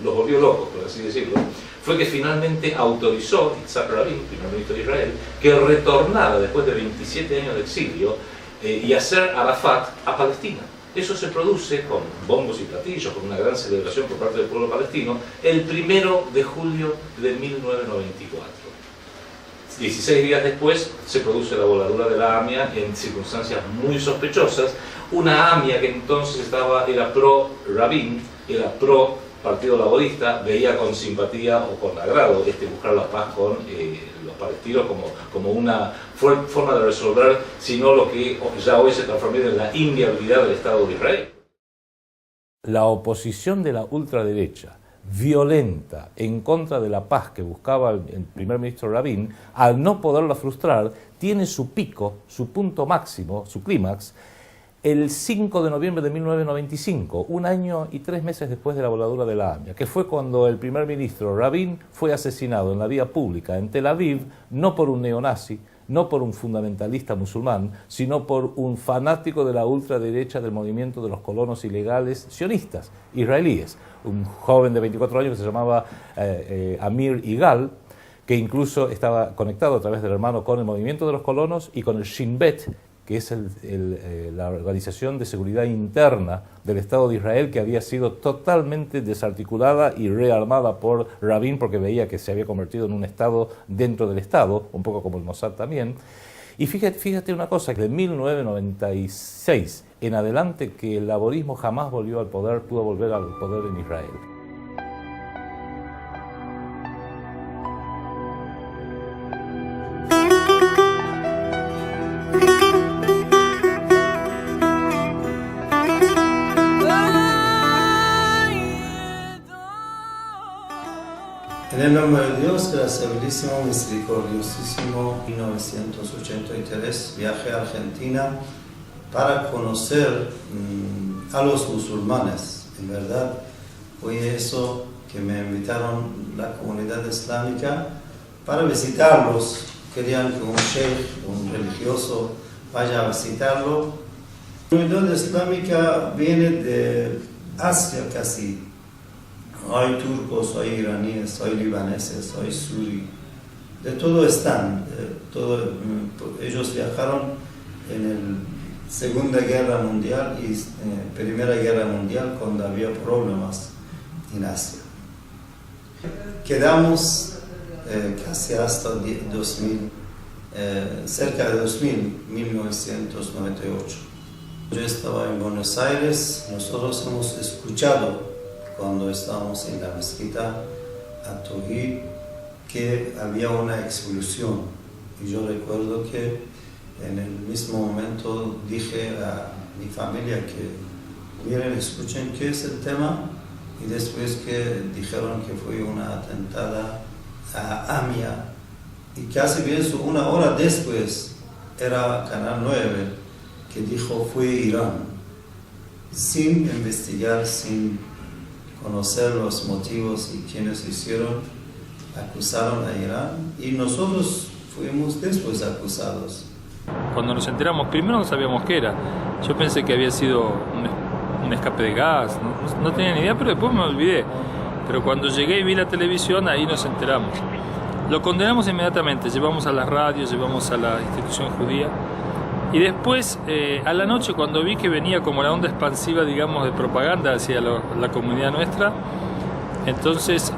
los volvió locos, por así decirlo, fue que finalmente autorizó Yitzhak Rabin, primer ministro de Israel, que retornara después de 27 años de exilio y hacer Arafat a Palestina. Eso se produce con bombos y platillos, con una gran celebración por parte del pueblo palestino, el 1 de julio de 1994. 16 días después se produce la voladura de la AMIA en circunstancias muy sospechosas. Una AMIA que entonces era pro Rabin, era pro Partido Laborista, veía con simpatía o con agrado buscar la paz con los palestinos como una forma de resolver, sino lo que ya hoy se transformó en la inviabilidad del Estado de Israel. La oposición de la ultraderecha violenta en contra de la paz que buscaba el primer ministro Rabin, al no poderla frustrar, tiene su pico, su punto máximo, su clímax, el 5 de noviembre de 1995, 1 año y 3 meses después de la voladura de la AMIA, que fue cuando el primer ministro Rabin fue asesinado en la vía pública en Tel Aviv, no por un neonazi, no por un fundamentalista musulmán, sino por un fanático de la ultraderecha del movimiento de los colonos ilegales sionistas, israelíes. Un joven de 24 años que se llamaba Amir Igal, que incluso estaba conectado a través del hermano con el movimiento de los colonos y con el Shin Bet, que es la organización de seguridad interna del Estado de Israel, que había sido totalmente desarticulada y rearmada por Rabin porque veía que se había convertido en un Estado dentro del Estado, un poco como el Mossad también. Y fíjate una cosa, que de 1996 en adelante que el laborismo jamás volvió al poder, pudo volver al poder en Israel. En el nombre de Dios, gracioso, misericordiosísimo, 1983 viajé a Argentina para conocer a los musulmanes. En verdad, fue eso que me invitaron la comunidad islámica para visitarlos. Querían que un sheikh, un religioso, vaya a visitarlo. La comunidad islámica viene de Asia casi. Hay turcos, hay iraníes, hay libaneses, hay surí, de todo están. Ellos viajaron en la Segunda Guerra Mundial y Primera Guerra Mundial cuando había problemas en Asia. Quedamos casi hasta 2000, cerca de 2000, 1998. Yo estaba en Buenos Aires, nosotros hemos escuchado cuando estábamos en la mezquita a Tawhid que había una explosión. Y yo recuerdo que en el mismo momento dije a mi familia que miren, escuchen qué es el tema, y después que dijeron que fue una atentada a AMIA, y casi pienso una hora después era Canal 9 que dijo fue Irán, sin investigar, sin conocer los motivos y quienes hicieron, acusaron a Irán, y nosotros fuimos después acusados. Cuando nos enteramos, primero no sabíamos qué era. Yo pensé que había sido un escape de gas, no tenía ni idea, pero después me olvidé. Pero cuando llegué y vi la televisión, ahí nos enteramos. Lo condenamos inmediatamente, llevamos a las radios, llevamos a la institución judía. Y después, a la noche, cuando vi que venía como la onda expansiva, digamos, de propaganda hacia la comunidad nuestra, entonces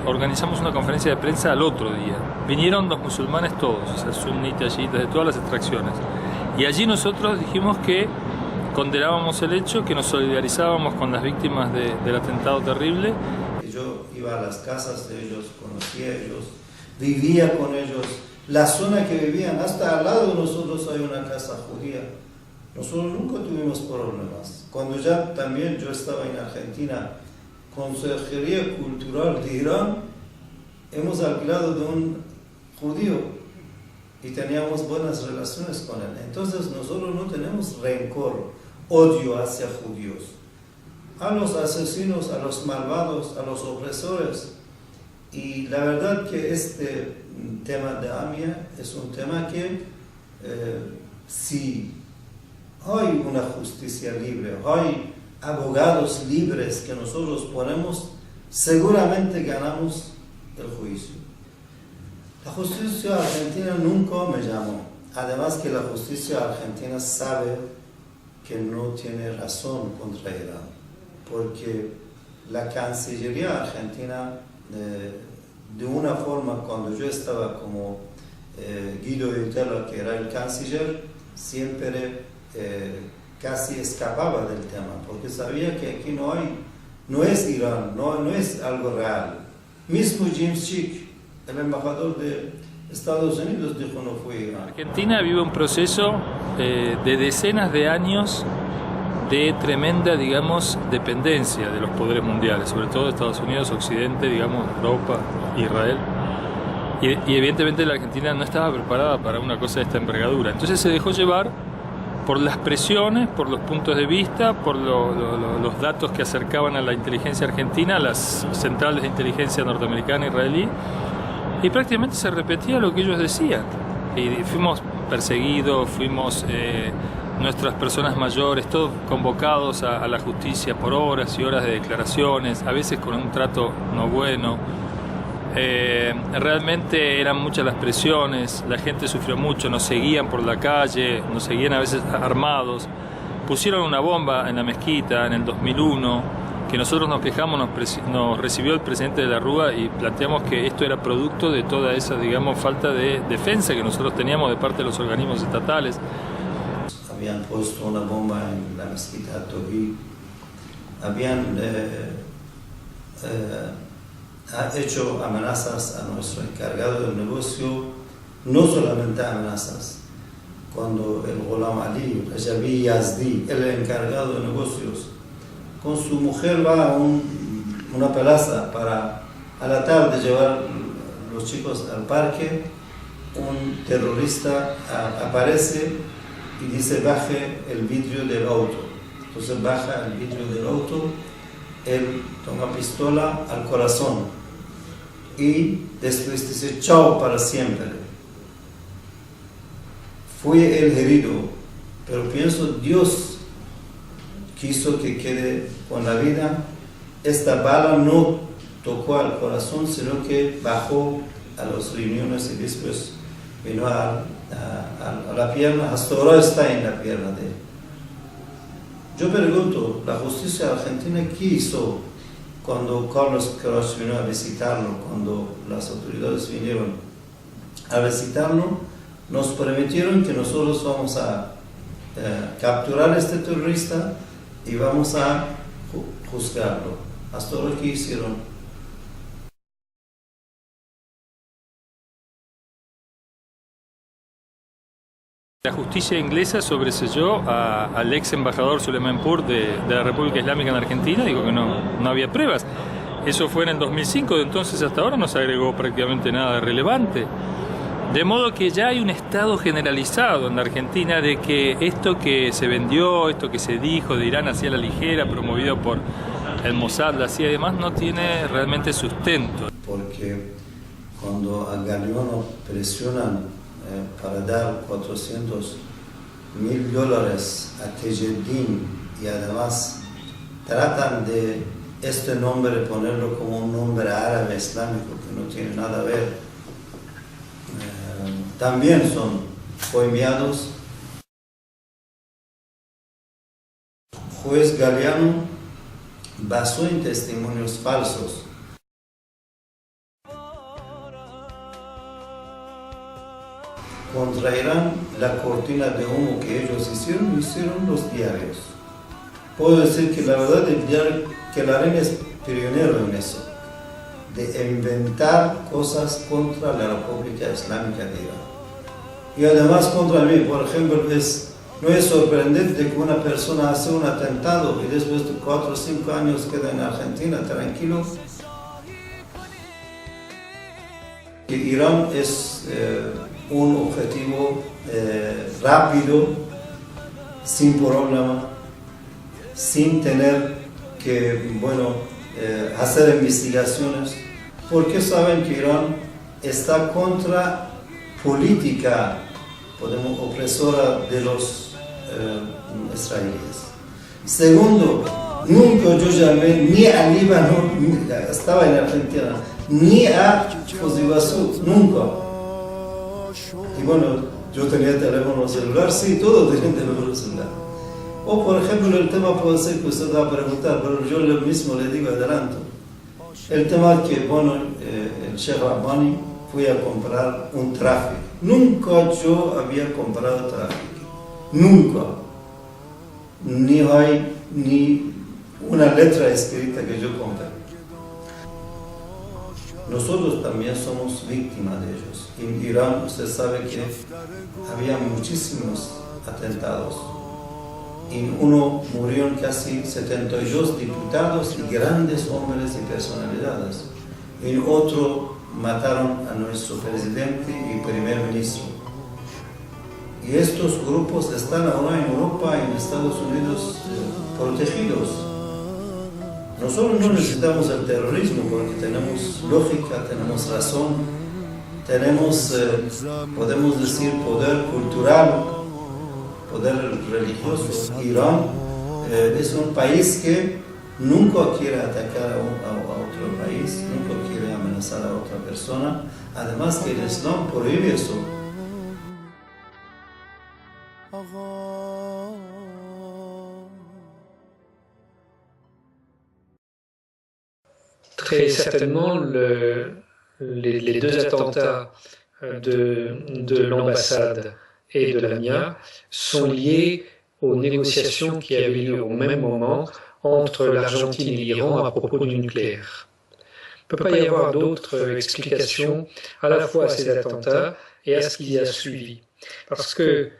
organizamos una conferencia de prensa al otro día. Vinieron los musulmanes todos, o sea, sunitas, chiitas, de todas las extracciones. Y allí nosotros dijimos que condenábamos el hecho, que nos solidarizábamos con las víctimas del atentado terrible. Yo iba a las casas de ellos, conocía a ellos, vivía con ellos. La zona que vivían, hasta al lado de nosotros hay una casa judía. Nosotros nunca tuvimos problemas. Cuando ya también yo estaba en Argentina, Consejería Cultural de Irán, hemos alquilado de un judío y teníamos buenas relaciones con él. Entonces nosotros no tenemos rencor, odio hacia judíos. A los asesinos, a los malvados, a los opresores. Y la verdad que este tema de AMIA es un tema que si hay una justicia libre, hay abogados libres que nosotros ponemos, seguramente ganamos el juicio. La justicia argentina nunca me llamó. Además que la justicia argentina sabe que no tiene razón contra Irán, porque la Cancillería argentina, de una forma, cuando yo estaba como Guido Eutela, que era el canciller, siempre casi escapaba del tema, porque sabía que aquí no es Irán, no es algo real. Mismo James Chick, el embajador de Estados Unidos, dijo no fue Irán. Argentina vive un proceso de decenas de años de tremenda, digamos, dependencia de los poderes mundiales, sobre todo de Estados Unidos, Occidente, digamos, Europa, Israel. Y evidentemente la Argentina no estaba preparada para una cosa de esta envergadura. Entonces se dejó llevar por las presiones, por los puntos de vista, por los datos que acercaban a la inteligencia argentina, a las centrales de inteligencia norteamericana e israelí, y prácticamente se repetía lo que ellos decían. Y fuimos perseguidos, fuimos nuestras personas mayores, todos convocados a la justicia por horas y horas de declaraciones, a veces con un trato no bueno. Realmente eran muchas las presiones, la gente sufrió mucho, nos seguían por la calle, nos seguían a veces armados. Pusieron una bomba en la mezquita en el 2001, que nosotros nos quejamos, nos recibió el presidente de la Rúa y planteamos que esto era producto de toda esa, digamos, falta de defensa que nosotros teníamos de parte de los organismos estatales. Habían puesto una bomba en la mezquita Tawhid, habían ha hecho amenazas a nuestro encargado del negocio, no solamente amenazas. Cuando el Ghulam Ali Rajabi Yazdi, el encargado de negocios, con su mujer va a una plaza para a la tarde llevar los chicos al parque, un terrorista aparece y dice baje el vidrio del auto. Entonces baja el vidrio del auto, él toma pistola al corazón y después dice chao para siempre. Fue el herido, pero pienso Dios quiso que quede con la vida. Esta bala no tocó al corazón, sino que bajó a los riñones y después vino a la pierna, hasta ahora está en la pierna de él. Yo pregunto, ¿la justicia argentina qué hizo cuando Carlos Queiroz vino a visitarlo, cuando las autoridades vinieron a visitarlo? Nos prometieron que nosotros vamos a capturar a este terrorista y vamos a juzgarlo. Hasta lo que hicieron. La justicia inglesa sobreseyó al ex embajador Suleymanpur de la República Islámica en Argentina, dijo que no había pruebas. Eso fue en el 2005, de entonces hasta ahora no se agregó prácticamente nada de relevante. De modo que ya hay un estado generalizado en la Argentina de que esto que se vendió, esto que se dijo de Irán hacia la ligera, promovido por el Mossad, la CIA y demás, no tiene realmente sustento. Porque cuando a Galeano presionan para dar $400.000 a Tejeddin y además tratan de este nombre ponerlo como un nombre árabe islámico que no tiene nada a ver, también son coimeados. Juez Galeano basó en testimonios falsos. Contra Irán, la cortina de humo que ellos hicieron los diarios. Puedo decir que la verdad que la AREN es pionero en eso, de inventar cosas contra la República Islámica de Irán. Y además contra mí, por ejemplo, no es sorprendente que una persona hace un atentado y después de 4 o 5 años queda en Argentina tranquilo. Que Irán es un objetivo rápido, sin problema, sin tener que hacer investigaciones, porque saben que Irán está contra política opresora de los israelíes. Segundo, nunca yo llamé ni a Líbano, estaba en Argentina, ni a Foz do Iguazú, nunca. Y bueno, yo tenía teléfono celular, sí, todos tenían teléfono celular. O por ejemplo, el tema puede ser que usted va a preguntar, pero yo lo mismo le digo adelanto. El tema que, el Sheikh Rabbani fue a comprar un tráfico. Nunca yo había comprado tráfico. Nunca. Ni hay ni una letra escrita que yo compré. Nosotros también somos víctimas de ellos. En Irán usted sabe que había muchísimos atentados. En uno murieron casi 72 diputados y grandes hombres y personalidades. En otro mataron a nuestro presidente y primer ministro. Y estos grupos están ahora en Europa y en Estados Unidos protegidos. Nosotros no necesitamos el terrorismo porque tenemos lógica, tenemos razón, tenemos, podemos decir, poder cultural, poder religioso. Irán es un país que nunca quiere atacar a otro país, nunca quiere amenazar a otra persona, además que el Islam prohíbe eso. Très certainement, les deux attentats de l'ambassade et de la MIA sont liés aux négociations qui avaient lieu au même moment entre l'Argentine et l'Iran à propos du nucléaire. Il ne peut pas y avoir d'autres explications à la fois à ces attentats et à ce qui y a suivi. Parce que,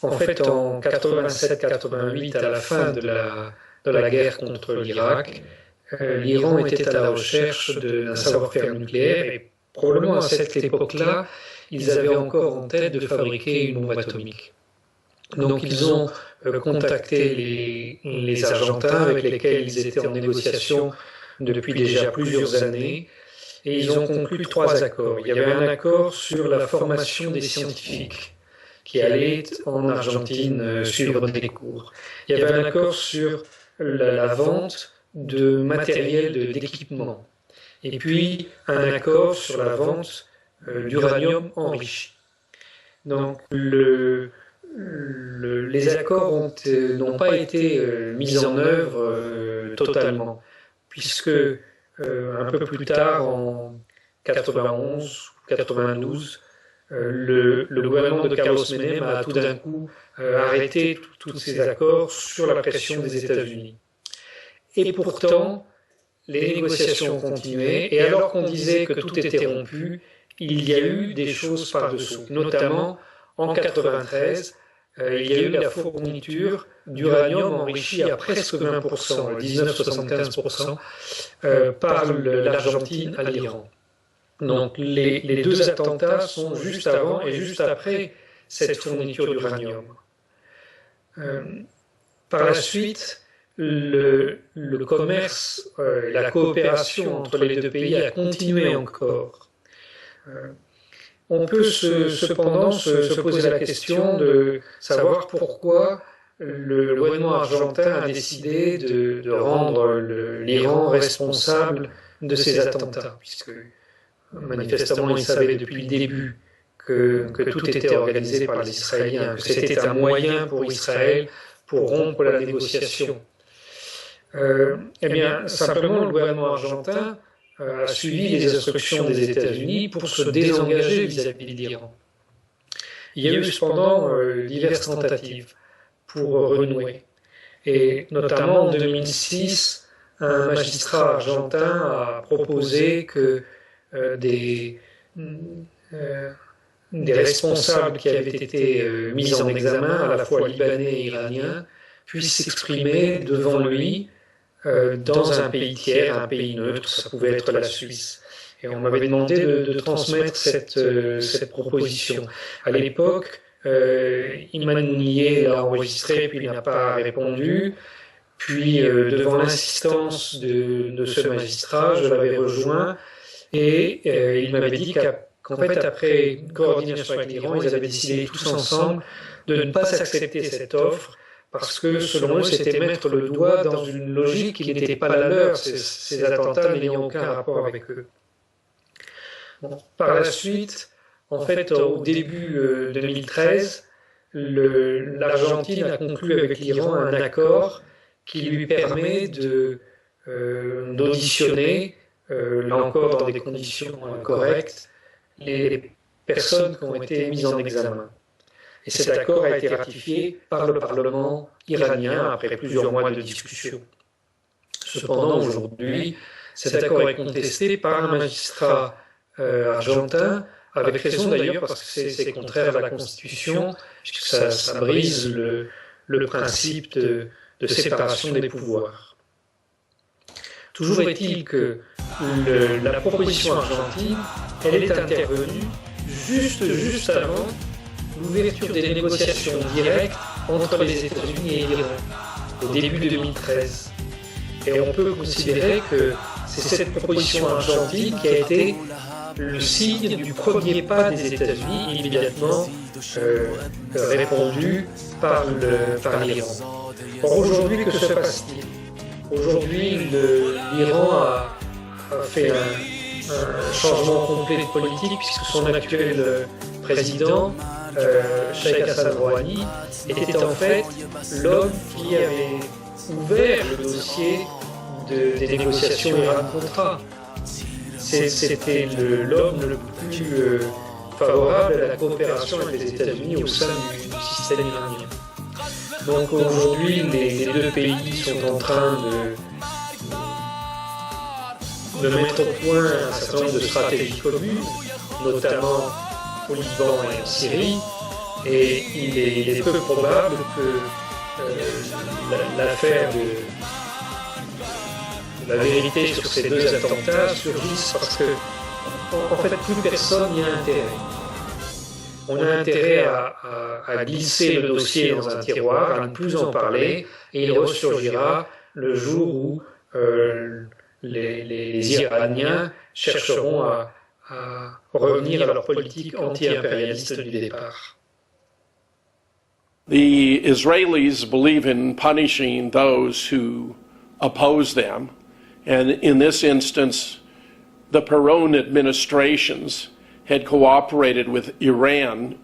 en fait, en 87-88, à la fin de la guerre contre l'Irak, l'Iran était à la recherche d'un savoir-faire nucléaire et probablement à cette époque-là, ils avaient encore en tête de fabriquer une bombe atomique. Donc ils ont contacté les Argentins avec lesquels ils étaient en négociation depuis déjà plusieurs années et ils ont conclu 3 accords. Il y avait un accord sur la formation des scientifiques qui allaient en Argentine suivre des cours. Il y avait un accord sur la vente de matériel d'équipement. Et puis un accord sur la vente d'uranium enrichi. Donc les accords n'ont pas été mis en œuvre totalement, puisque un peu plus tard, en 91 ou 92, le gouvernement de Carlos Menem a tout d'un coup arrêté tous ces accords sur la pression des États-Unis. Et pourtant, les négociations continuaient, et alors qu'on disait que tout était rompu, il y a eu des choses par-dessous. Notamment, en 1993, il y a eu la fourniture d'uranium enrichi à presque 20%, 19,75%, par l'Argentine à l'Iran. Donc les deux attentats sont juste avant et juste après cette fourniture d'uranium. Par la suite, le commerce, la coopération entre les deux pays a continué encore. On peut cependant se poser la question de savoir pourquoi le gouvernement argentin a décidé de rendre l'Iran responsable de ces attentats, puisque manifestement il savait depuis le début que tout était organisé par les Israéliens, que c'était un moyen pour Israël pour rompre la négociation. Eh bien, simplement, le gouvernement argentin a suivi les instructions des États-Unis pour se désengager vis-à-vis de l'Iran. Il y a eu cependant diverses tentatives pour renouer. Et notamment en 2006, un magistrat argentin a proposé que des responsables qui avaient été mis en examen, à la fois libanais et iraniens, puissent s'exprimer devant lui dans un pays tiers, un pays neutre, ça pouvait être la Suisse. Et on m'avait demandé de transmettre cette proposition. À l'époque, Iman Mounier l'a enregistré, puis il n'a pas répondu. Puis, devant l'insistance de ce magistrat, je l'avais rejoint, et il m'avait dit qu'en fait, après une coordination avec l'Iran, ils avaient décidé tous ensemble de ne pas accepter cette offre, parce que selon eux, c'était mettre le doigt dans une logique qui n'était pas la leur, ces attentats n'ayant aucun rapport avec eux. Bon, par la suite, en fait, au début 2013, l'Argentine a conclu avec l'Iran un accord qui lui permet d'auditionner, là encore dans des conditions correctes, les personnes qui ont été mises en examen. Et cet accord a été ratifié par le Parlement iranien après plusieurs mois de discussion. Cependant, aujourd'hui, cet accord est contesté par un magistrat argentin, avec raison d'ailleurs, parce que c'est contraire à la Constitution, puisque ça brise le principe de séparation des pouvoirs. Toujours est-il que la proposition argentine, elle est intervenue juste avant l'ouverture des négociations directes entre les États-Unis et l'Iran, au début de 2013. Et on peut considérer que c'est cette proposition argentine qui a été le signe du premier pas des États-Unis, immédiatement répondu par l'Iran. Or, aujourd'hui, que se passe-t-il? Aujourd'hui, l'Iran a fait un changement complet de politique, puisque son actuel président, Sheikh Hassan Rouhani, était en fait l'homme qui avait ouvert le dossier des négociations Iran-Contra. C'était l'homme le plus favorable à la coopération avec les États-Unis au sein du système iranien. Donc aujourd'hui, les deux pays sont en train de mettre au point un certain nombre de stratégies communes, notamment au Liban et en Syrie, et il est peu probable que l'affaire de la vérité sur ces deux attentats surgisse, parce que en fait plus personne n'y a intérêt. On a intérêt à glisser le dossier dans un tiroir, à ne plus en parler, et il ressurgira le jour où les Iraniens chercheront à revenir à leur politique anti-impérialiste du départ. The Israelis believe in punishing those who oppose them, and in this instance, the Peron administrations had cooperated with Iran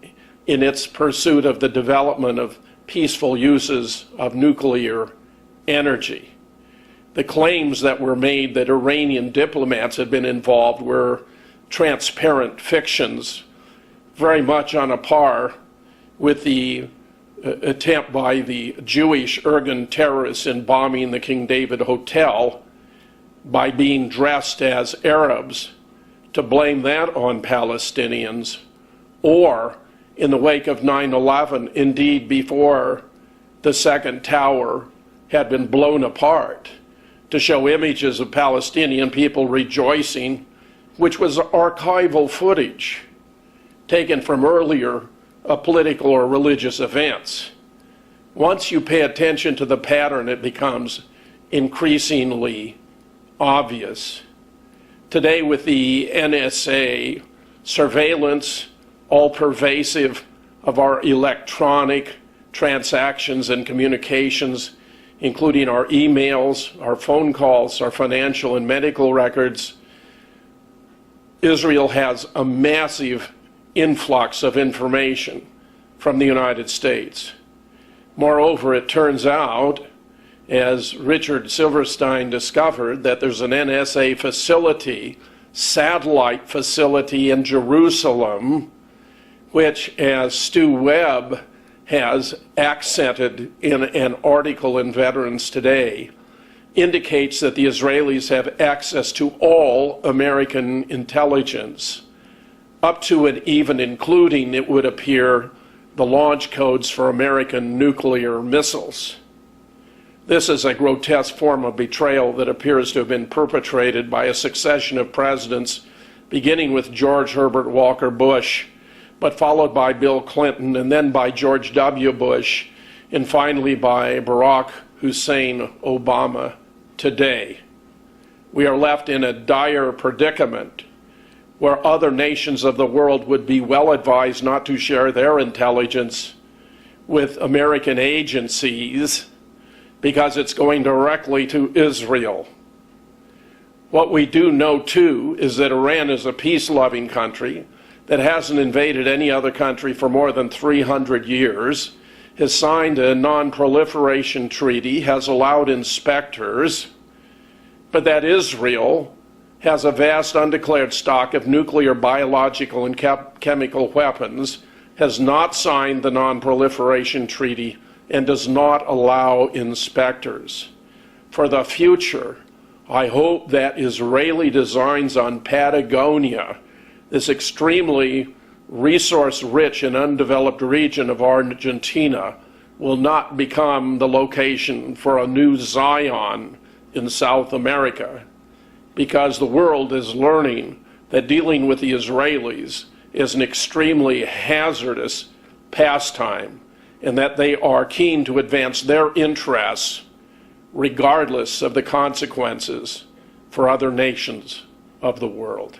in its pursuit of the development of peaceful uses of nuclear energy. The claims that were made that Iranian diplomats had been involved were transparent fictions very much on a par with the attempt by the Jewish Irgun terrorists in bombing the King David Hotel by being dressed as Arabs to blame that on Palestinians, or in the wake of 9/11, indeed before the second tower had been blown apart, to show images of Palestinian people rejoicing, which was archival footage taken from earlier political or religious events. Once you pay attention to the pattern, it becomes increasingly obvious. Today, with the NSA surveillance, all pervasive of our electronic transactions and communications, including our emails, our phone calls, our financial and medical records, Israel has a massive influx of information from the United States. Moreover, it turns out, as Richard Silverstein discovered, that there's an NSA facility, satellite facility in Jerusalem, which, as Stu Webb has accented in an article in Veterans Today, indicates that the Israelis have access to all American intelligence, up to and even including, it would appear, the launch codes for American nuclear missiles. This is a grotesque form of betrayal that appears to have been perpetrated by a succession of presidents, beginning with George Herbert Walker Bush, but followed by Bill Clinton, and then by George W. Bush, and finally by Barack Hussein Obama today. We are left in a dire predicament where other nations of the world would be well advised not to share their intelligence with American agencies because it's going directly to Israel. What we do know, too, is that Iran is a peace-loving country that hasn't invaded any other country for more than 300 years, has signed a non-proliferation treaty, has allowed inspectors, but that Israel has a vast undeclared stock of nuclear, biological, and chemical weapons, has not signed the non-proliferation treaty, and does not allow inspectors. For the future, I hope that Israeli designs on Patagonia, this extremely resource-rich and undeveloped region of Argentina, will not become the location for a new Zion in South America, because the world is learning that dealing with the Israelis is an extremely hazardous pastime, and that they are keen to advance their interests regardless of the consequences for other nations of the world.